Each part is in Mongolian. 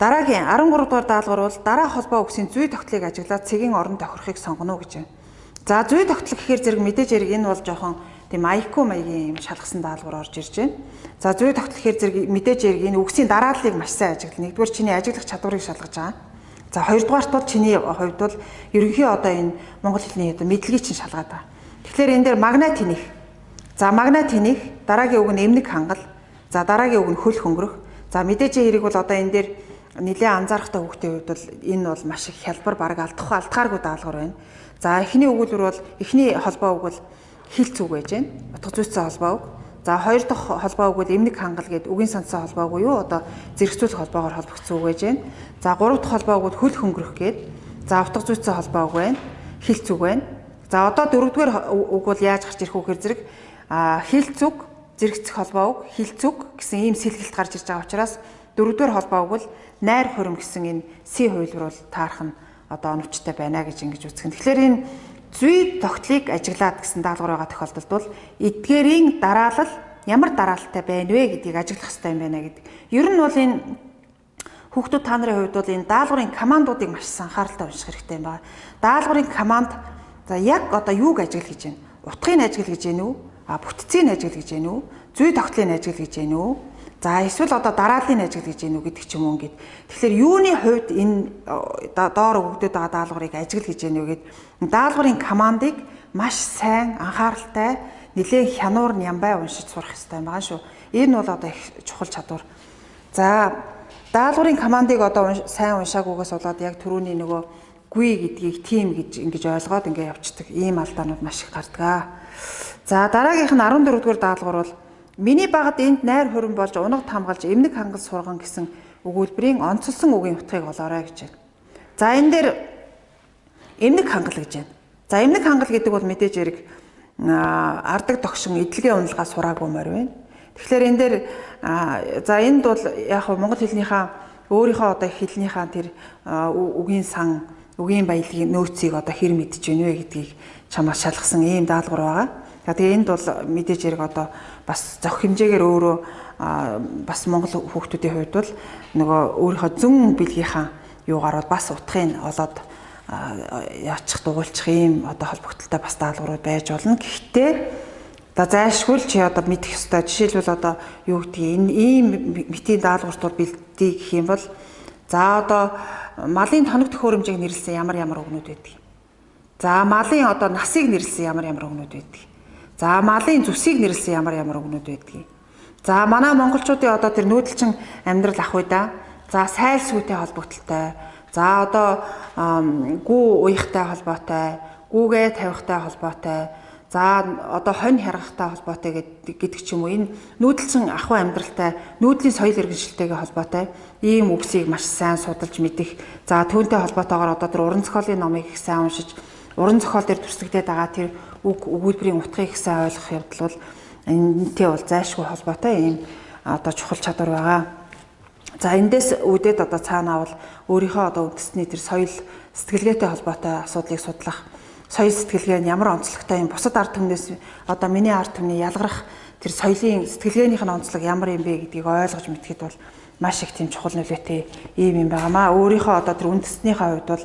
Дараагийн 13 дугаар даалгавар бол дараа холбоо үгсийн зүй тогтолыг ажиглаад цэгийн орон тохирохыг сонгоно гэж байна. За зүй тогтол гэхээр зэрэг мэдээж хэрэг энэ бол жоохон тийм аяхгүй маягийн юм шалгасан даалгавар орж ирж байна. За зүй тогтол гэхээр зэрэг мэдээж хэрэг энэ үгсийн дарааллыг маш сайн ажиглана. Нэгдүгээр чиний ажиглах чадварыг шалгаж байгаа. За хоёрдугаарт бол чиний хувьд бол ерөнхий одоо энэ монгол хэлний одоо мэдлэгийг чинь шалгаад байгаа. Тэгэхээр энэ дээр магна тэнийх. За магна тэнийх, дараагийн үг нь эмнэг хангал. За дараагийн үг нь хөл хөнгөрөх. За мэдээж хэрэг бол одоо энэ дээр нэлээд анзаарахтай хүүхдийн хувьд бол энэ бол маш их хялбар бараг алдахааргүй даалгавар байна. За эхний өгүүлбэр бол эхний холбоо үг бол хилц үг байж байна. Утга зүйцсэн холбоо үг. За хоёр дахь холбоо үг бол эмнэг хангал гэдэг үгийн сандсан холбоо үг юу одоо зэрэгцүүлэх холбоогоор холбогдсон үг байж байна. За гурав дахь холбоо үг бол хөл хөнгөрөх гэдэг. За утга зүйцсэн холбоо үг байна. Хилц үг байна. За одоо дөрөвдүгээр үг бол яаж гарч ирэх вэ гэхээр зэрэг хилц үг, зэрэгцэх холбоо үг, хилц үг гэсэн ийм сэлгэлт гарч ирж байгаа учраас дөрөвдүгээр холбоо үг бол найр хурим гэсэн энэ C хувилбар бол таарах нь одоо оновчтой байна гэж ингэж үзэх. Тэгэхээр энэ зүй тогтлыг ажиглаад гэсэн даалгавар байгаа тохиолдолд бол эдгээрийн дараалал ямар дараалалтай байна вэ гэдгийг ажиглах хэрэгтэй юм байна гэдэг. Ер нь бол энэ хүүхдүүд та нарын хувьд бол энэ даалгаврын командуудыг маш анхааралтай унших хэрэгтэй юм байна. Даалгаврын команд за яг одоо юуг ажиглах гэж байна? Утгыг ажиглах гэж байна уу? Бүтцийг ажиглах гэж байна уу? Зүй тогтлыг ажиглах гэж байна уу? За эсвэл одоо дарааллыг ажиглах гэж байна уу гэдэг ч юм уу ингээд. Тэгэхээр юуны хувьд энэ доор өгөгдөд байгаа даалгаврыг ажиглах гэж байна уу гэдэг даалгаврын командыг маш сайн анхааралтай нэлээд хянуур нямбай уншиж сурах хэрэгтэй байгаа шүү. Энэ бол одоо их чухал чадвар. За даалгаврын командыг одоо сайн уншаагүйгээс болоод яг түрүүний нөгөө гүй гэдгийг тим гэж ингэж ойлгоод ингээд явцдаг ийм алдаанууд маш их гардаг. За дараагийнх нь 14 дугаар даалгавар бол миний багад энд найр хурим болж унаг хамгаалж эмнэг хангал сурган гэсэн өгүүлбэрийн онцлсон үгийн утгыг олоорой гэж байна. За энэ дээр эмнэг хангал гэж байна. За эмнэг хангал гэдэг бол мэдээж хэрэг ардаг тогшин эдлэгийн уналгаа сураагүй морь байна. Тэгэхээр энэ дээр за энд бол яг монгол хэлнийхээ өөрийнхөө одоо хэлнийхээ тэр үгийн сан, үгийн баялагын нөөцийг одоо хэр мэдж байна вэ гэдгийг чамаас шалгасан ийм даалгавар байгаа. Тэгээ энд бол мэдээж хэрэг одоо бас зөх хэмжээгээр өөрөө бас монгол хүүхдүүдийн хувьд бол нөгөө өөрийнхөө зүүн бэлгийнхаа юугаар бол бас утгыг олоод яачих дугуйлчих ийм одоо холбогдолтой бас даалгаврууд байж болно. Гэхдээ за зайлшгүй чи одоо мэдэх ёстой. Жишээлбэл одоо юу гэдгийг энэ ийм мэтийн даалгавартууд бэлдээ гэх юм бол за одоо малын тоног төхөөрөмжийг нэрлсэн ямар өгнүүд байдгийг. За малын одоо насыг нэрлсэн ямар өгнүүд байдгийг. За малын зүсийг нэрлсэн ямар өгнүүд байдгийг. За манай монголчуудын одоо тэр нүүдэлчин амьдрал ах уйда. За сайлсгүйтэй холбогдолтой. За одоо гүү уяхтай холбоотой, гүүгээ тавихтай холбоотой. За одоо хонь хяргахтай холбоотой гэдэг ч юм уу энэ нүүдэлчин ахуй амьдралтай, нүүдлийн соёл иргэншилтэйгээ холбоотой ийм үгсийг маш сайн судалж мэдэх. За түүнтэй холбоотойгоор одоо тэр уран зохиолын номыг их сайн уншиж, уран зохиол дээр төрсгдөд байгаа тэр өгүүлбэрийн утгыг их сайн ойлгох явдал бол энэтэй бол зайлшгүй холбоотой ийм одоо чухал чадвар байгаа. За эндээс үүдээд одоо цаанаа бол өөрийнхөө одоо үндэсний тэр соёл сэтгэлгээтэй холбоотой асуудлыг судлах, соёл сэтгэлгээ нь ямар онцлогтой юм, бусад ард түмнээс одоо миний ард түмний ялгарх тэр соёлын сэтгэлгээнийх нь онцлог ямар юм бэ гэдгийг ойлгож мэдхэд бол маш их тийм чухал нөлөөтэй юм байгаамаа. Өөрийнхөө одоо тэр үндэснийхээ хувьд бол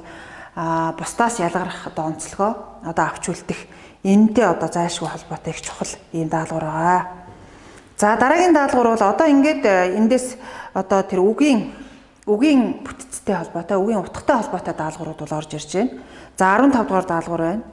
бусдаас ялгарх одоо онцлогоо одоо авч үлдэх энэтэй одоо зайлшгүй холбоотой их чухал ийм даалгавар байгаа. За дараагийн даалгавар бол одоо ингээд эндээс одоо тэр үгийн бүтцтэй холбоотой, үгийн утгатай холбоотой даалгаврууд бол орж ирж байна. За 15 дугаар даалгавар байна.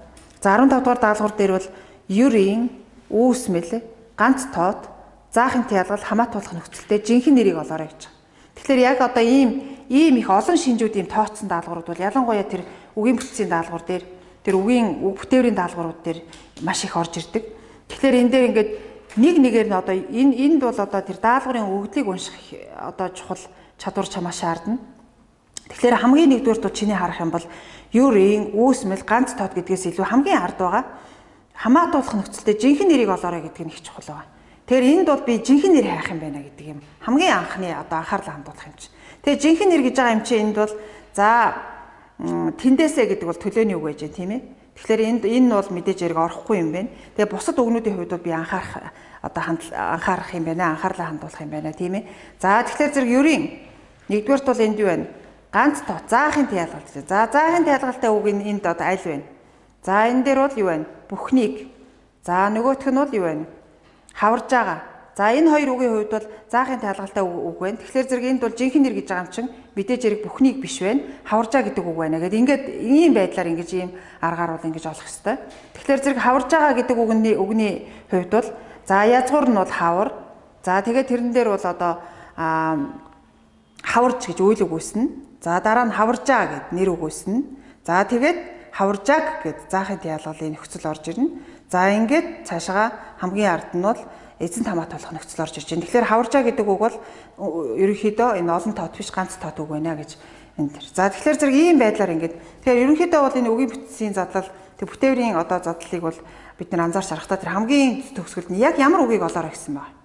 За 15 дугаар даалгавар дээр бол ерийн, үүсмэл, ганц тоот, заахын ялгал, хамаатуулах нөхцөлтэй жинхэнэ нэрийг олоорой гэж. Тэгэхээр яг одоо ийм их олон шинжүүд ийм тооцсон даалгаврууд бол ялангуяа тэр үгийн бүтцийн даалгавар дээр, тэр үгийн үг бүтээврийн даалгаврууд дээр маш их орж ирдэг. Тэгэхээр энэ дээр ингээд нэг нэгээр нь одоо энд бол одоо тэр даалгаврын өгдлийг унших одоо чухал чадвар чамаас шаардна. Тэгэхээр хамгийн нэгдүгээр тул чиний харах юм бол ерийн, үүсмэл, ганц тоот гэдгээс илүү хамгийн ард байгаа хамаатуулах нөхцөлтэй жинхэнэ нэрийг олоорой гэдэг нь их чухал байгаа. Тэгэхээр энд бол би жинхэнэ нэр хайх юм байна гэдэг юм. Хамгийн анхны одоо анхаарлаа хандуулах юм чинь. Тэгээ жинхэнэ нэр гэж байгаа юм чинь энд бол за тэндээсээ гэдэг бол төлөөний үг байж байна тийм ээ. Тэгэхээр энэ бол мэдээж хэрэг орохгүй юм байна. Тэгээ бусад үгнүүдийн хувьд бол би анхаарах юм байна, анхаарлаа хандуулах юм байна тийм ээ. За тэгэхээр зэрэг ерийн Нэгдүгээрт бол энд юу байна? Ганц тоо заахын тайлгалт. За заахын тайлгалтай үг нь энд одоо аль вэ? За энэ дээр бол юу байна? Бүхнийг. За нөгөөх нь бол юу байна? Хаварж байгаа. За энэ хоёр үгийн хувьд бол заахын тайлгалтай үг байна. Тэгэхээр зэрэг энд бол жинхэнэ нэр гэж байгаа юм чинь мэдээж хэрэг бүхнийг биш байна. Хаваржаа гэдэг үг байна. Гэт ингээд ийм байдлаар ингэж ийм аргаар бол ингэж олох ёстой. Тэгэхээр зэрэг хаварж байгаа гэдэг үгний хувьд бол за язгуур нь бол хавар. За тэгээд тэрэн дээр бол одоо хаварж гэж үйл өгүүлсэн. За дараа нь хаварж байгаа гэд нэр өгүүлсэн. За тэгээд хаваржааг гэд заахын тайлгалын нөхцөл орж ирнэ. За ингээд цаашаа хамгийн ард нь бол эзэнт хамаат болох нөхцөл орж ирж байна. Тэгэхээр хаваржаа гэдэг үг бол ерөнхийдөө энэ олон тоот биш ганц тоот үг байна гэж энэ төр. За тэгэхээр зэрэг ийм байдлаар ингээд тэгэхээр ерөнхийдөө бол энэ үгийн бүтцийн задлал тэг бүтээврийн одоо задлалыг бол бид нар анзаарч харахтаа тэр хамгийн төгсгөлд нь яг ямар үгийг олоорой гэсэн байна.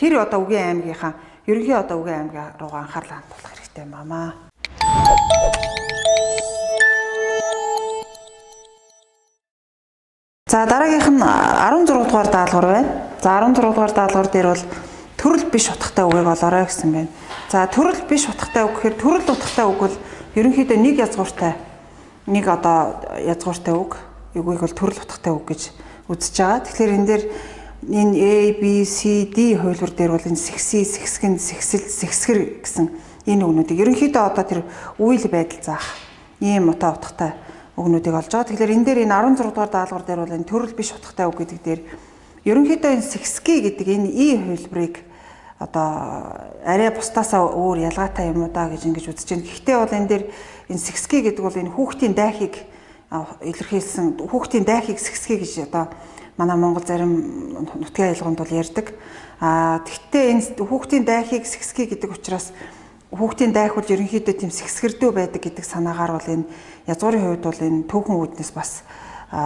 Тэр одоо үгийн аймгийнхаа ерөнхий одоо үгийн аймаг руугаа анхаарлаа хандуулах хэрэгтэй юм аа. За дараагийнх нь 16 дугаар даалгавар байна. За 16 дугаар даалгавар дээр бол төрөл биш утгатай үгийг олоорой гэсэн байна. За төрөл биш утгатай үг гэхээр төрөл утгатай үг бол ерөнхийдөө нэг язгууртай нэг одоо язгууртай үг үгийг бол төрөл утгатай үг гэж үзэж байгаа. Тэгэхээр энэ дээр энэ A, B, C, D хувилбар дээр бол энэ сэгси, сэгсгэн, сэгсэл, сэгсгэр гэсэн энэ үгнүүдийг ерөнхийдөө одоо тэр үйл байдал заах ийм утгатай үгнүүдийг олж байгаа. Тэгэхээр энэ дээр энэ 16 дугаар даалгавар дээр бол энэ төрөл биш утгатай үг гэдэг дээр ерөнхийдөө энэ сэгски гэдэг энэ И хувилбарыг одоо арай бусдаасаа өөр ялгаатай юм уу да гэж ингэж үзэж байна. Гэхдээ бол энэ дээр энэ сэгски гэдэг бол энэ хүүхдийн дайхыг илэрхийлсэн хүүхдийн дайхыг сэгски гэж одоо манай Монгол зарим нутгийн ялганд бол ярьдаг. Гэхдээ энэ хүүхдийн дайхыг сэгски гэдэг учраас хүүхдийн дайх бол ерөнхийдөө тийм сэгсгэрдүү байдаг гэдэг санаагаар бол энэ язгуурын хувьд бол энэ түүхэн үүднээс бас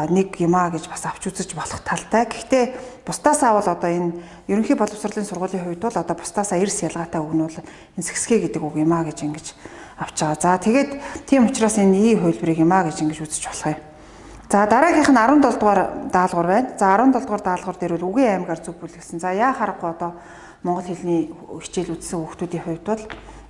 нэг юмаа гэж бас авч үзэж болох талтай. Гэхдээ бусдаасаа бол одоо энэ ерөнхий боловсролын сургуулийн хувьд бол одоо бусдаасаа эрс ялгаатай үг нь бол энэ сэгсгэ гэдэг үг юмаа гэж ингэж авч байгаа. За тэгээд тийм учраас энэ И хувилбарыг юмаа гэж ингэж үзэж болох юм. За дараагийнх нь 17 дугаар даалгавар байна. За 17 дугаар даалгавар дээр бол үгийн аймгаар зөв бүлгэсэн. За яа харахгүй одоо монгол хэлний хичээл үзсэн хүүхдүүдийн хувьд бол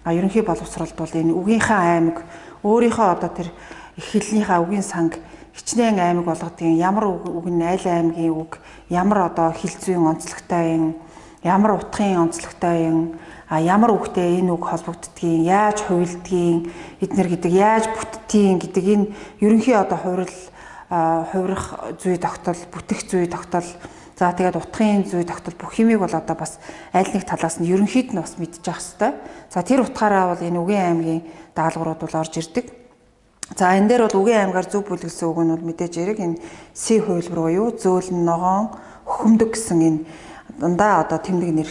ерөнхий боловсролд бол энэ үгийнхээ аймаг өөрийнхөө одоо тэр их хэлнийхээ үгийн санг хичнээн аймаг болгодгийн ямар үг нь аль аймгийн үг, ямар одоо хэл зүйн онцлогтой юм, ямар утгын онцлогтой юм, ямар үгтэй энэ үг холбогддгийг, яаж хувилдгийг, эднэр гэдэг яаж бүтдгийг гэдэг энэ ерөнхий одоо хувирах зүй тогтол, бүтэх зүй тогтол, за тэгээд утгын зүй тогтол бүх юмыг бол одоо бас аль нэг талаас нь ерөнхийд нь бас мэдчих хэвээр. За тэр утгаараа бол энэ үгийн аймгийн даалгаврууд бол орж ирдэг. За энэ дээр бол үгийн аймгаар зөв бүлгэлсэн үг нь бол мэдээж хэрэг энэ С хувилбар буюу зөөлн, ногоон, хөхөмдөг гэсэн энэ дандаа одоо тэмдэг нэр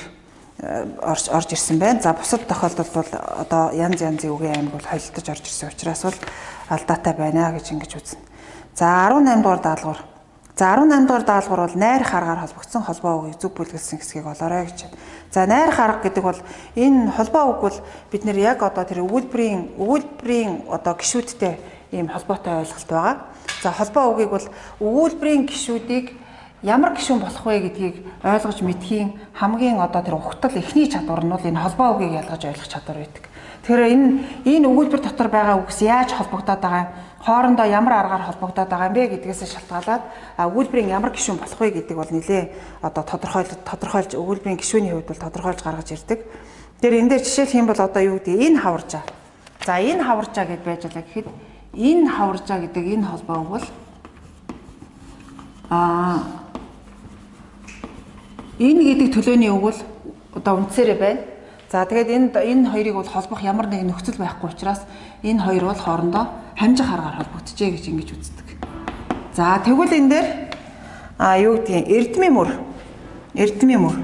орж ирсэн байна. За бусад тохиолдолд бол одоо янз янзын үгийн аймаг бол холилдож орж ирсэн учраас бол алдаатай байна гэж ингэж үзнэ. За 18 дугаар даалгавар. За 18 дугаар даалгавар бол найрах аргаар холбогдсон холбоо үгийг зөв бүлгэлсэн хэсгийг олоорой гэж байна. За найрах арга гэдэг бол энэ холбоо үг бол бид нэр яг одоо тэр өгүүлбэрийн одоо гишүүдтэй ийм холбоотой ойлголт байгаа. За холбоо үгийг бол өгүүлбэрийн гишүүдийг ямар гишүүн болох вэ гэдгийг ойлгож мэдхийн хамгийн одоо тэр ухтал эхний чадвар нь бол энэ холбоо үгийг ялгаж ойлгох чадвар байдаг. Тэгэхээр энэ өгүүлбэр дотор байгаа үгс яаж холбогдоод байгаа юм, хоорондоо ямар аргаар холбогдоод байгаа юм бэ гэдгээс шалтгаалаад өгүүлбэрийн ямар гишүүн болох вэ гэдэг бол нэлээ одоо тодорхойлж өгүүлбэрийн гишүүний хувьд бол тодорхойлж гаргаж ирдэг. Тэр энэ дээр жишээлх юм бол одоо юу гэдэг энэ хаваржаа. За энэ хаваржаа гэд байж байгаа гэхэд энэ хаваржаа гэдэг энэ холбоо үг бол энэ гэдэг төлөөний үг бол одоо үндсээрээ байна. За тэгээд энэ хоёрыг бол холбох ямар нэгэн нөхцөл байхгүй учраас энэ хоёр бол хоорондоо хамжих аргаар холбогдчихэ гэж ингэж үздэг. За тэгвэл энэ дээр юу гэдгийг эрдмийн мөр.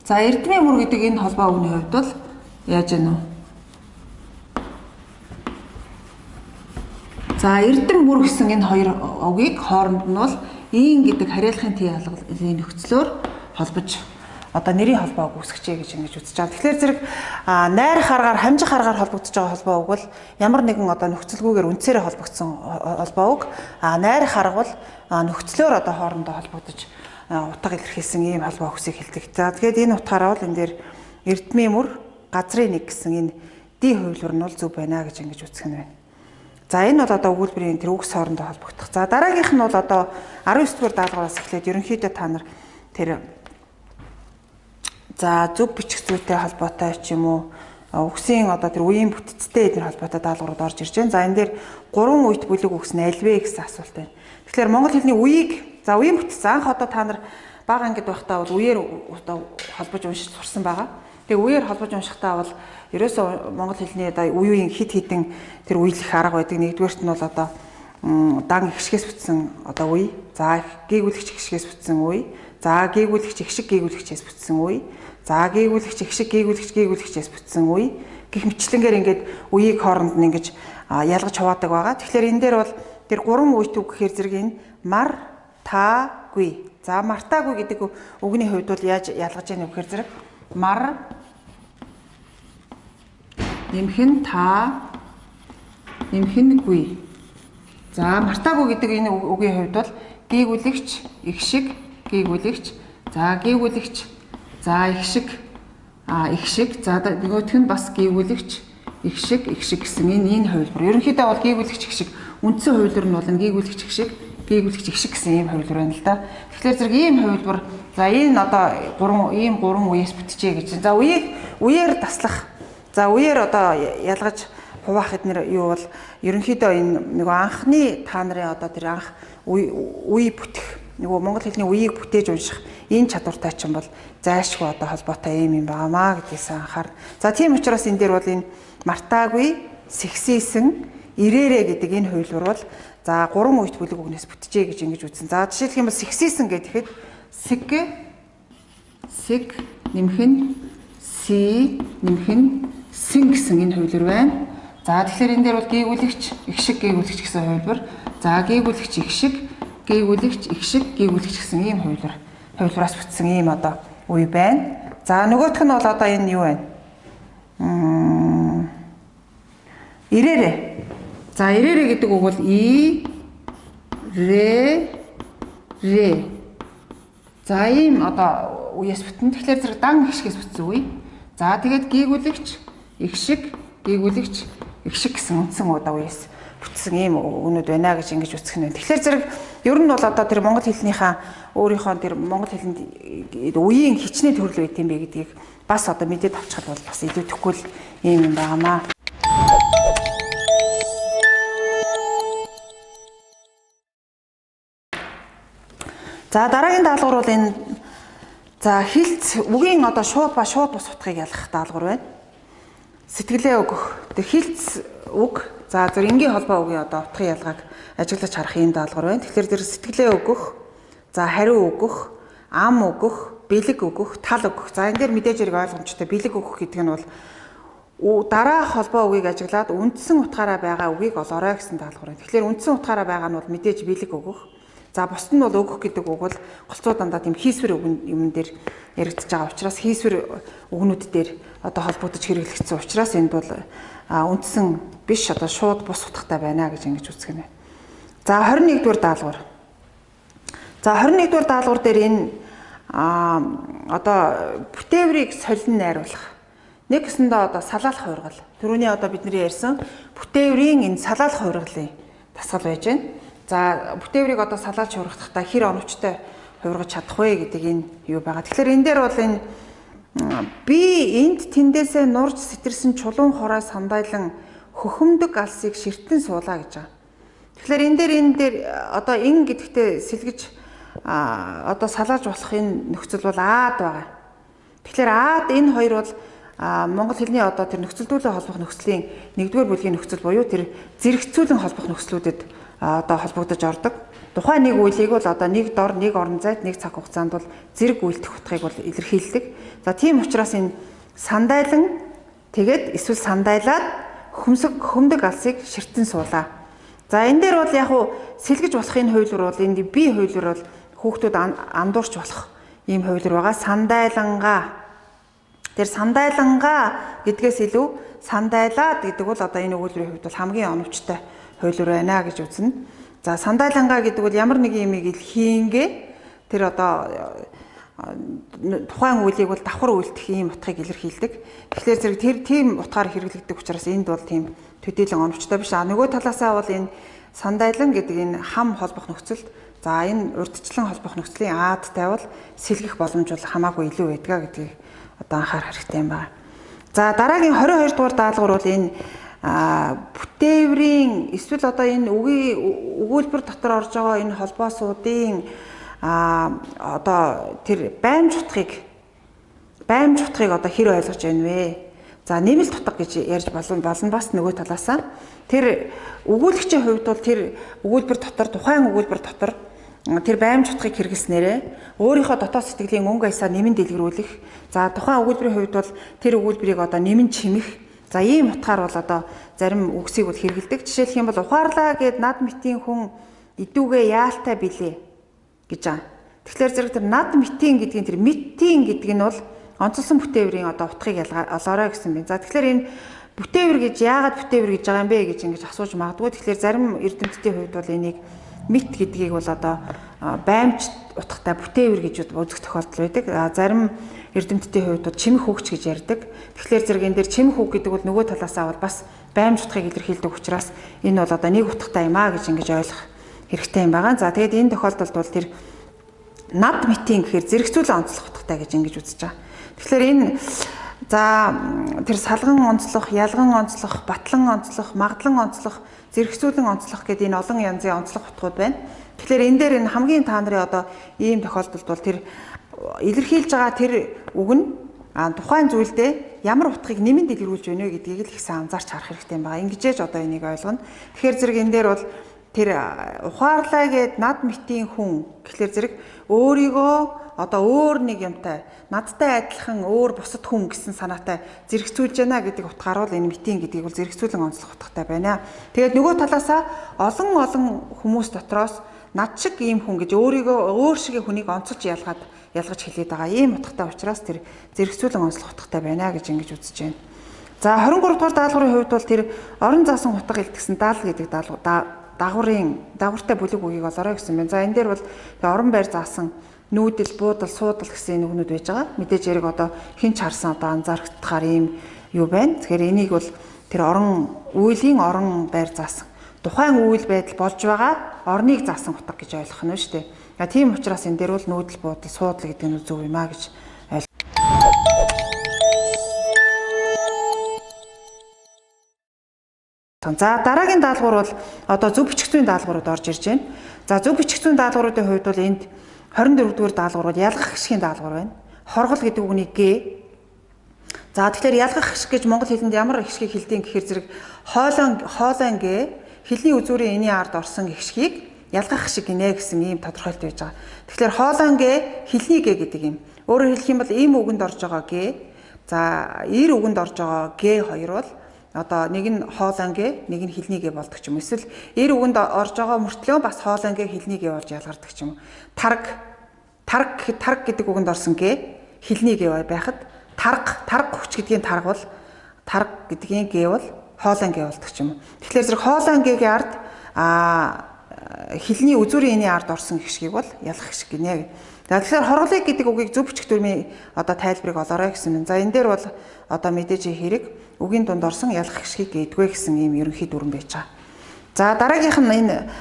За эрдмийн мөр гэдэг энэ холбоо үгний хувьд бол яаж яана вэ? За эрдэм мөр гэсэн энэ хоёр үгийг хооронд нь бол ийн гэдэг харьяалахын тий ялгалын нөхцлөөр холбож одоо нэрийн холбоог үүсгэжээ гэж ингэж үзэж байгаа. Тэгэхээр зэрэг найрах аргаар хамжих аргаар холбогдож байгаа холбоо үг бол ямар нэгэн одоо нөхцөлгүйгээр үндсээрээ холбогдсон холбоо үг. Найрах арга бол нөхцлөөр одоо хоорондоо холбогдож утга илэрхийлсэн ийм холбоо үгсийг хэлдэг. За тэгээд энэ утгаараа бол энэ дээр эрдмийн мөр газрын нэг гэсэн энэ ди хувилбар нь бол зөв байна гэж ингэж үзэх нь байна. За энэ бол одоо өгүүлбэрийн тэр үгс хоорондоо холбогдох. За дараагийнх нь бол одоо 19 дугаар даалгавраас эхлээд ерөнхийдөө та нар тэр за зөв бичих зүйтэй холбоотой ч юм уу үгсийн одоо тэр үеийн бүтцтэй эдгээр холбоотой даалгаврууд орж ирж байна. За энэ дээр 3 үеит бүлэг үгс нь аль вэ гэсэн асуулт байна. Тэгэхээр монгол хэлний үеийг за үеийн бүтц анх одоо та нар бага ангид байхдаа бол үеэр одоо холбож уншиж сурсан байгаа. Тэгээ үеэр холбож уншихтаа бол ерөөсөө монгол хэлний одоо үеийн хид хідэн тэр үейлэх арга байдаг. Нэгдүгээрт нь бол одоо дан ихшгээс бүтсэн одоо үе, за гээгүүлэгч ихшгээс бүтсэн үе, за гээгүүлэгч ихшиг гээгүүлэгчээс бүтсэн үе, за гээгүүлэгч ихшиг гээгүүлэгчээс бүтсэн үе гэх мэтлэнгээр ингээд үеийг хооронд нь ингэж ялгаж хуваадаг байгаа. Тэгэхээр энэ дээр бол тэр 3 үеит үг гэхээр зэрэг энэ мар, та, гүй. За мартаагүй гэдэг үгний хувьд бол яаж ялгаж яах вэ гэхээр зэрэг мар нэмхэн та нэмхэн гүй. За мартаагүй гэдэг энэ үгийн хувьд бол гээгүүлэгч ихшиг гээгүүлэгч за гээгүүлэгч за ихшиг ихшиг за нөгөөх нь бас гээгүүлэгч ихшиг гэсэн энэ хувилбар. Ерөнхийдөө бол гээгүүлэгч ихшиг үндсэн хувилбар нь бол гээгүүлэгч ихшиг гээгүүлэгч ихшиг гэсэн ийм хувилбар байна л да. Тэгэхээр зэрэг ийм хувилбар за энэ одоо 3 үеэс бүтчихэ гэж. За үеэр таслах. За үеэр одоо ялгаж хуваах эднэр юу бол ерөнхийдөө энэ нөгөө анхны та нарын одоо тэр анх үе бүтэх нөгөө монгол хэлний үеийг бүтээж унших энэ чадвартай ч юм бол зайлшгүй одоо холбоотой юм байнамаа гэдгээс анхаар. За тийм учраас энэ дээр бол энэ мартаагүй, сэгсээсэн, ирээрээ гэдэг энэ хувилбар бол за 3 үеит бүлэг үгнээс бүтчихэ гэж ингэж үзсэн. За жишээлх юм бол сэгсээсэн гэхэд сэг нэмхэн си нэмхэн син гэсэн энэ хувилбар байна. За тэгэхээр энэ дээр бол гээгүүлэгч ихшиг гээгүүлэгч гэсэн хувилбар. За гээгүүлэгч ихшиг гээгүүлэгч ихшиг гээгүүлэгч гэсэн ийм хувилбараас бүтсэн ийм одоо үе байна. За нөгөөх нь бол одоо энэ юу байна? Ирээрээ. За ирээрээ гэдэг үг бол ре. За ийм одоо үеэс бүтэн. Тэгэхээр зэрэг дан ихшгээс бүтсэн үе. За тэгээд гээгүүлэгч ихшиг гээгүүлэгч ихшиг гэсэн үндсэн одоо үеэс бүтсэн ийм үнүүд байна гэж ингэж үзэх нь. Тэгэхээр зэрэг ер нь бол одоо тэр монгол хэлнийхээ өөрийнхөө тэр монгол хэлэнд үеийн хичнээн төрөл байт юм бэ гэдгийг бас одоо мэдээд авчихад бол бас илүүдэхгүй л юм байнамаа. За дараагийн даалгавар бол энэ за хэлц үгийн одоо шууд ба шууд бус утгыг ялгах даалгавар байна. Сэтгэлээ өгөх. Тэр хэлц үг за зөв энгийн холбоо үгийн одоо утгын ялгааг ажиглаж харах ийм даалгавар байна. Тэгэхээр тэр сэтгэлээ өгөх, за хариу өгөх, ам өгөх, бэлэг өгөх, тал өгөх. За энэ дээр мэдээж хэрэг ойлгомжтой. Бэлэг өгөх гэдэг нь бол дараах холбоо үгийг ажиглаад үндсэн утгаараа байгаа үгийг олоорой гэсэн даалгавар байна. Тэгэхээр үндсэн утгаараа байгаа нь бол мэдээж бэлэг өгөх. За бусд нь бол өгөх гэдэг үг бол голцоо дандаа тийм хийсвэр юм дээр яригдж байгаа учраас хийсвэр үгнүүд дээр одоо холбогдож хэрэглэгдсэн учраас энд бол үндсэн биш одоо шууд бус утгатай байна гэж ингэж үздэг нэ. За 21 дугаар даалгавар. За 21 дугаар даалгавар дээр энэ одоо бүтээврийг солин найруулах. Нэг гэсэндээ одоо салаалах хувиргал. Түрүүний одоо бидний ярьсан бүтээврийн энэ салаалах хувиргалын дасгал байж байна. За бүтээврийг одоо салаалж хувиргахдаа хэр оновчтой хувиргаж чадах вэ гэдэг энэ юу байгаа. Тэгэхээр энэ дээр бол энэ би энд тэндээсээ нурж сэтэрсэн чулуун хороо сандайлан хөхөмдөг алсыг ширтэн суулаа гэж байгаа. Тэгэхээр энэ дээр одоо ин гэдэгтээ сэлгэж одоо салаалж болох энэ нөхцөл бол аад байгаа. Тэгэхээр аад энэ хоёр бол монгол хэлний одоо тэр нөхцөлдүүлэн холбох нөхцөлийн 1-р бүлгийн нөхцөл буюу тэр зэрэгцүүлэн холбох нөхцлүүдэд одоо холбогдож ордог. Тухайн нэг үйлийг бол одоо нэг дор, нэг орон зайд, нэг цаг хугацаанд бол зэрэг үйлдэх утгыг бол илэрхийлдэг. За тийм учраас энэ сандайлан тэгээд эсвэл сандайлаад хөмдөг алсыг ширтэн суулаа. За энэ дээр бол яг хуу сэлгэж болох энэ хувилбар бол энэ бие хувилбар бол хүүхдүүд андуурч болох ийм хувилбар байгаа. Сандайлангаа. Тэр сандайлангаа гэдгээс илүү сандайлаад гэдэг бол одоо энэ өгүүлбэрийн хувьд бол хамгийн оновчтой хувилбар байна гэж үзнэ. За сандайлангаа гэдэг бол ямар нэг юмыг хийнгээ тэр одоо тухайн үйлийг бол давхар үйлдэх ийм утгыг илэрхийлдэг. Тэгэхээр зэрэг тэр тийм утгаар хэрэглэгдэх учраас энд бол тийм төдийлөн оновчтой биш. Нөгөө талаасаа бол энэ сандайлан гэдэг энэ хам холбох нөхцөлд за энэ урьдчилан холбох нөхцөлийн аадтай бол сэлгэх боломж бол хамаагүй илүү байдгаа гэдгийг одоо анхаарах хэрэгтэй юм байна. За дараагийн 22 дугаар даалгавар бол энэ бүтээврийн эсвэл одоо энэ өгүүлбэр дотор орж байгаа энэ холбоосуудын одоо тэр баймж утгыг одоо хэр ойлгож байна вэ? За нэмэлт утга гэж ярьж болно бас нөгөө талаасаа тэр өгүүлэгчийн хувьд бол тэр өгүүлбэр дотор тухайн өгүүлбэр дотор тэр баймж утгыг хэрэглэснээрээ өөрийнхөө дотоод сэтгэлийн өнгө аясаа нэмэн дэлгэрүүлэх. За тухайн өгүүлбэрийн хувьд бол тэр өгүүлбэрийг одоо нэмэн чимэх. За ийм утгаар бол одоо зарим үгсийг бол хэрэглэдэг. Жишээлх юм бол ухаарлаа гэд над мэтийн хүн идүүгээ яалтай билээ гэж байгаа. Тэгэхээр зэрэг тэр над мэтийн гэдгийн тэр мэтийн гэдэг нь бол онцлсон бүтээврийн одоо утгыг олоорой гэсэн байна. За тэгэхээр энэ бүтээвэр гэж яагаад бүтээвэр гэж байгаа юм бэ гэж ингэж асууж магадгүй. Тэгэхээр зарим эрдэмтдийн хувьд бол энийг мэт гэдгийг бол одоо баймж утгатай бүтээвэр гэж үзэх тохиолдол байдаг. Зарим эрдэмтдийн хувьд бол чимэх үгч гэж ярьдаг. Тэгэхээр зэрэг энэ дээр чимэх үг гэдэг бол нөгөө талаасаа бол бас баймж утгыг илэрхийлдэг учраас энэ бол одоо нэг утгатай юм аа гэж ингэж ойлгох хэрэгтэй юм байна. За тэгээд энэ тохиолдолд бол тэр над мэтийн гэхээр зэрэгцүүлэн онцлох утгатай гэж ингэж үзэж байгаа. Тэгэхээр энэ за тэр салган онцлох, ялган онцлох, батлан онцлох, магадлан онцлох, зэрэгцүүлэн онцлох гэдэг энэ олон янзын онцлох утгууд байна. Тэгэхээр энэ дээр энэ хамгийн та нарын одоо ийм тохиолдолд бол тэр илэрхийлж байгаа тэр үг нь тухайн зүйлдээ ямар утгыг нэмэн дэлгэрүүлж байна вэ гэдгийг л их сайн анзаарч харах хэрэгтэй юм байна. Ингэжээж одоо энийг ойлгоно. Тэгэхээр зэрэг энэ дээр бол тэр ухаарлаа гэд над мэтийн хүн гэхлээр зэрэг өөрийгөө одоо өөр нэг юмтай надтай адилхан өөр бусад хүн гэсэн санаатай зэрэгцүүлж байна гэдэг утгаар бол энэ мэтийн гэдгийг бол зэрэгцүүлэн онцлох утгатай байна. Тэгээд нөгөө талаасаа олон хүмүүс дотроос над шиг ийм хүн гэж өөрийгөө өөр шиг хүнийг онцолж ялгаж хэлээд байгаа ийм утгатай учраас тэр зэрэгцүүлэн онцлох утгатай байна гэж ингэж үзэж байна. За 23 дугаар даалгаврын хувьд бол тэр орон заасан утга илтгэсэн даал гэдэг дагвартай бүлэг үгийг олоорой гэсэн байна. За энэ дээр бол орон байр заасан нүүдэл, буудал, суудал гэсэн үгнүүд байж байгаа. Мэдээж яг одоо хинч харсан одоо анзаарахтахаар ийм юу байна. Тэгэхээр энийг бол тэр үйлийн орон байр заасан тухайн үйл байдал болж байгаа орныг заасан утга гэж ойлгох нь шүү дээ. Тийм учраас энэ дээр бол нүүдэл, буудал, суудал гэдэг нь зөв юм а гэж ойлгох. За дараагийн даалгавар бол одоо зөв бичигтсүрийн даалгаврууд орж ирж байна. За зөв бичигтсүрийн даалгавруудын хувьд бол энд 24 дугаар даалгавар бол ялгах гişгийн даалгавар байна. Хоргол гэдэг үгний г. За тэгэхээр ялгах гişг гэж монгол хэлэнд ямар гişгийг хэлдэг гэхээр зэрэг хоолойн г хэлний үзүүрийн эний ард орсон гişгийг ялгах гişг гинэ гэсэн ийм тодорхойлт байж байгаа. Тэгэхээр хоолойн г хэлний г гэдэг юм. Өөрөөр хэлэх юм бол ийм үгэнд орж байгаа г. За эр үгэнд орж байгаа г хоёр бол одоо нэг нь хоолойн г, нэг нь хэлний г болдог ч юм. Эсвэл эр үгэнд орж байгаа мөртлөө бас хоолойн г, хэлний г болж ялгардаг ч юм. Тарг гэдэг үгэнд орсон г, хэлний г байхад тарг хүч гэдгийн тарг гэдгийн г бол хоолойн г болдог ч юм. Тэгэхээр зэрэг хоолойн г-ийн ард хэлний үзүүрийн эний ард орсон гişгийг бол ялгах гişг гинэ. Тэгэхээр хорголыг гэдэг үгийг зөв бичих дүрмийн одоо тайлбарыг олоорой гэсэн юм. За энэ дээр бол одоо мэдээж хэрэг үгийн дунд орсон ялгах гişгийг гэдгвэ гэсэн ийм ерөнхий дүрм байж байгаа. За дараагийнх нь энэ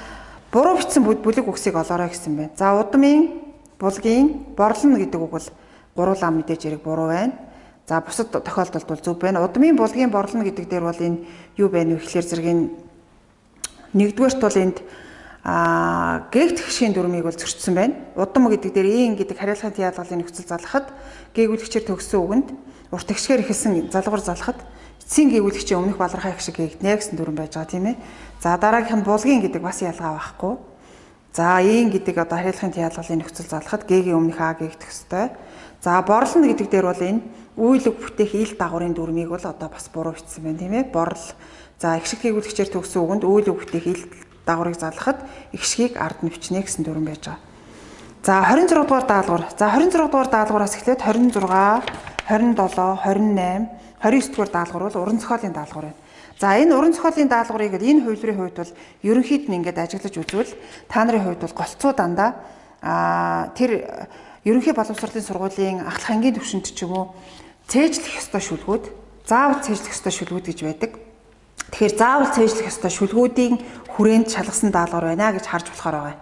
буруу бичсэн бүлэг үгсийг олоорой гэсэн байна. За удмын, булгийн, борлон гэдэг үг бол гуруулаа мэдээж хэрэг буруу байна. За бусад тохиолдолд бол зөв байна. Удмын, булгийн, борлон гэдэг дээр бол энэ юу байна вэ гэхээр зэрэг энэ нэгдүгээрт бол энд гээгдэх гişгийн дүрмийг бол зөрчсөн байна. Удам гэдэг дээр ийн гэдэг хариалгын тиалгалын нөхцөл залгахад гээгүүлэгчээр төгссөн үгэнд урт гişгээр ихэлсэн залгуур залхад эцсийн гээгүүлэгчийн өмнөх балархай гişг гээгднэ гэсэн дүрм байж байгаа тийм ээ. За дараагийнх нь булгийн гэдэг бас ялгаа байхгүй. За ийн гэдэг одоо хариалгын тиалгалын нөхцөл залгахад гэгийн өмнөх а гээгдэх ёстой. За борлон гэдэг дээр бол энэ үйл үг бүтээх ил дагаврын дүрмийг бол одоо бас буруу бичсэн байна тийм ээ. Борл. За ихшиг гээгүүлэгчээр төгссөн үгэнд үйл үг бүтээх ил дагаврыг залгахад ихшгийг ард нь бичнэ гэсэн дүрм байж байгаа. За 26 дугаар даалгавар. За 26 дугаар даалгавраас эхлээд 26, 27, 28, 29 дугаар даалгавар бол уран зохиолын даалгавар байна. За энэ уран зохиолын даалгаврыг энэ хувилбарын хувьд бол ерөнхийд нь ингээд ажиглаж үзвэл та нарын хувьд бол голцоо дандаа тэр ерөнхий боловсролын сургуулийн ахлах ангийн түвшинд ч юм уу цээжлэх ёстой шүлгүүд, заавал цээжлэх ёстой шүлгүүд гэж байдаг. Тэгэхээр заавал цээжлэх ёстой шүлгүүдийн хүрээнд шалгасан даалгавар байна гэж харж болохоор байгаа.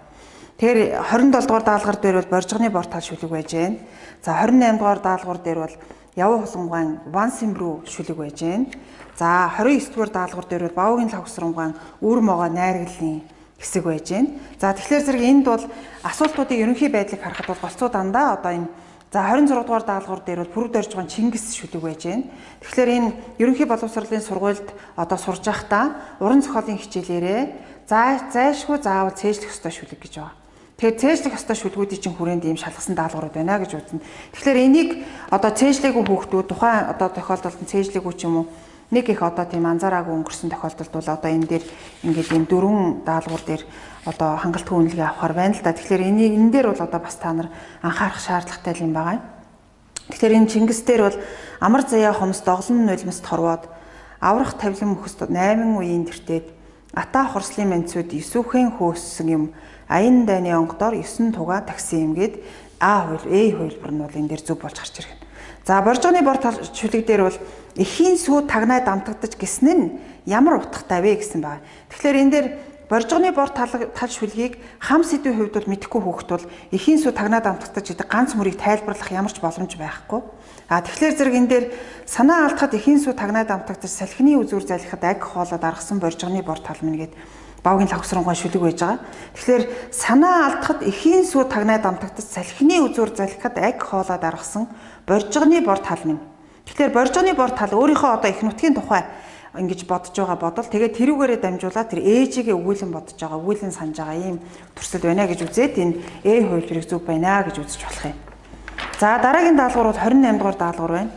Тэгэхээр 27 дугаар даалгавар дээр бол боржгоны бортал шүлэг байж байна. За 28 дугаар даалгавар дээр бол явуу хулгамгаан Ван Симбрүү шүлэг байж байна. За 29 дугаар даалгавар дээр бол Баогийн лавсрамгаан үр могоо найргалын хэсэг байж байна. За тэгэхээр зэрэг энд бол асуултуудыг ерөнхий байдлыг харахад бол голцоо дандаа одоо энэ за 26 дугаар даалгавар дээр бол бүрд орж байгаа Чингис шүлэг байж байна. Тэгэхээр энэ ерөнхий боловсролын сургуульд одоо сурж байхдаа уран зохиолын хичээлээрээ зайлшгүй заавал цээжлэх ёстой шүлэг гэж байгаа. Тэгэхээр цээжлэх ёстой шүлгүүдийн чинь хүрээнд ийм шалгасан даалгаврууд байна гэж үзнэ. Тэгэхээр энийг одоо цээжлээгүй хүүхдүүд тухайн одоо тохиолдолд цээжлээгүй ч юм уу нэг их одоо тийм анзаараагүй өнгөрсөн тохиолдолд бол одоо энэ дээр ингээд ийм дөрвөн даалгавар дээр одоо хангалтгүй үнэлгээ авахар байна л да. Тэгэхээр энэ дээр бол одоо бас та нар анхаарах шаардлагатай юм байгаа. Тэгэхээр энэ Чингис дээр бол амар заяа хомс доглон нулимс торвоод аврах тавилан мөхөс 8 үеийн тэртээд ата хорслын манцуд Исүхэн хөөссөн юм аян дайны онгодоор 9 тугаа такси юмгээд А хууль, Э хувилбар нь бол энэ дээр зөв болж гарч ирнэ. За боржгоны бор шүлэг дээр бол эхийн сүү тагнаа дамтагдаж гисэн нь ямар утгатай вэ гэсэн байна. Тэгэхээр энэ дээр боржгоны бор тал шүлгийг хам сэдвийн хувьд бол мэдэхгүй хүүхэд бол эхийн сүү тагнаа дамтагдаж гэдэг ганц мөрийг тайлбарлах ямар ч боломж байхгүй. Тэгэхээр зэрэг энэ дээр санаа алдахад эхийн сүү тагнаа дамтагдаж салхины үзүүр залхихад аг хоолоод аргасан боржгоны бор тал мэн гээд Баогийн лавсрамгаан шүлэг байж байгаа. Тэгэхээр санаа алдахад эхийн сүү тагнаа дамтагдаж салхины үзүүр залхихад аг хоолоод аргасан боржгоны бор тал мэн. Тэгэхээр боржгоны бор тал өөрийнхөө одоо их нутгийн тухай ингэж бодож байгаа бодол тэгээд тэрүүгээрээ дамжуулаад тэр ээжигээ өгүүлэн бодож байгаа, өгүүлэн санаж байгаа ийм төрсөл байна гэж үзээд энэ Э хувилбарыг зөв байна гэж үзэж болох юм. За дараагийн даалгавар бол 28 дугаар даалгавар байна.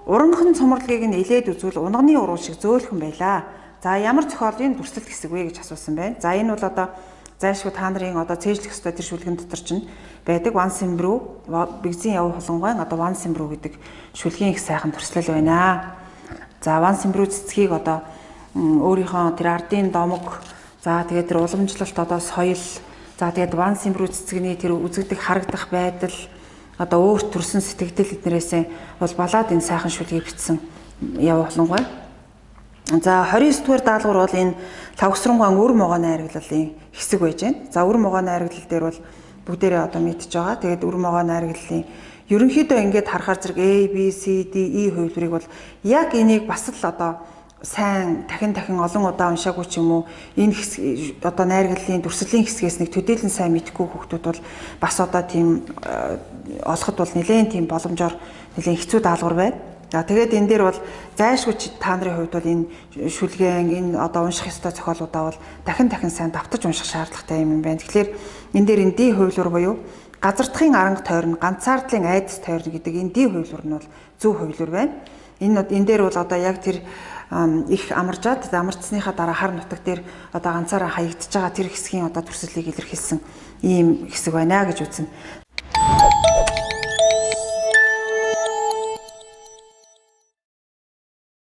Уранхан цоморлогийг нь илээд үзвэл унганы уруу шиг зөөлхөн байлаа. За ямар зохиолын дүрслэлт хэсэг вэ гэж асуусан байна. За энэ бол одоо зайлшгүй та нарын одоо цээжлэх ёстой тэр шүлгэн дотор чинь байдаг Ван Симбрүү, бигзийн явуу хулгамгаан одоо Ван Симбрүү гэдэг шүлгийн их сайхан дүрслэл байна. За Ван Симбрүү цэцгийг одоо өөрийнхөө тэр ардын домог, за тэгээд тэр уламжлалт одоо соёл, за тэгээд Ван Симбрүү цэцгний тэр үзэгдэх харагдах байдал одоо өөр төрсэн сэтгэгдэл эднэрээсээ бол балаад энэ сайхан шүлгийг бичсэн явуу хулгамгаан. За 29 дугаар даалгавар бол энэ лавсрамгаан үр могоо найргаллын хэсэг байж байна. За үр могоо найргалал дээр бол бүгдээрээ одоо мэдж байгаа. Тэгээд үр могоо найргаллын ерөнхийдөө ингээд харахаар зэрэг A, B, C, D, E хувилбарыг бол яг энийг бас л одоо сайн дахин олон удаа уншаагүй ч юм уу энэ хэсэг одоо найргаллын дүрслийн хэсгээс нэг төдийлөн сайн мэдгүй хүүхдүүд бол бас одоо тийм олоход бол нэлээд тийм боломжоор нэлээд хэцүү даалгавар байна. За тэгээд энэ дээр бол зайлшгүй та нарын хувьд бол энэ шүлгэн энэ одоо унших ёстой зохиолуудаа бол дахин сайн давтаж унших шаардлагатай юм байна. Тэгэхээр энэ дээр энэ D хувилбар буюу газардахын аранга тойрно, ганцаардлын айдас тойрно гэдэг энэ D хувилбар нь бол зөв хувилбар байна. Энэ дээр бол одоо яг тэр их амаржаад амарцсныхаа дараа хар нутаг дээр одоо ганцаараа хаягдж байгаа тэр хэсгийн одоо төрслийг илэрхийлсэн ийм хэсэг байна гэж үзнэ.